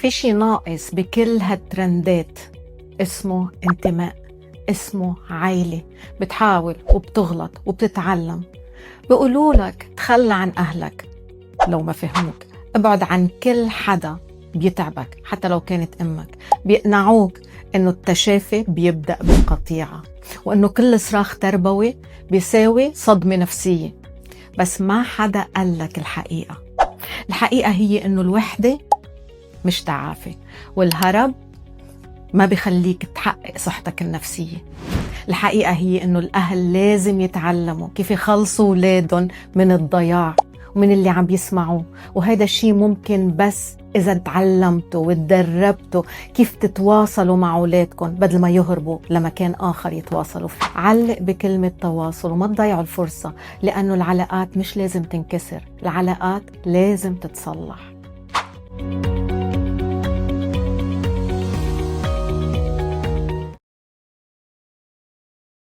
في شي ناقص بكل هالترندات اسمه انتماء، اسمه عائلة. بتحاول وبتغلط وبتتعلم. بيقولولك تخلى عن أهلك لو ما فهموك، ابعد عن كل حدا بيتعبك حتى لو كانت أمك. بيقنعوك إنه التشافي بيبدأ بالقطيعة، وإنه كل صراخ تربوي بيساوي صدمة نفسية. بس ما حدا قالك الحقيقة. الحقيقة هي إنه الوحدة مش تعافي، والهرب ما بيخليك تحقق صحتك النفسية. الحقيقة هي إنه الأهل لازم يتعلموا كيف يخلصوا أولادهم من الضياع ومن اللي عم يسمعوه، وهذا الشيء ممكن بس إذا تعلمتوا وتدربتوا كيف تتواصلوا مع أولادكم بدل ما يهربوا لمكان آخر يتواصلوا فيه. علق بكلمة تواصل وما تضيعوا الفرصة، لأنه العلاقات مش لازم تنكسر، العلاقات لازم تتصلح.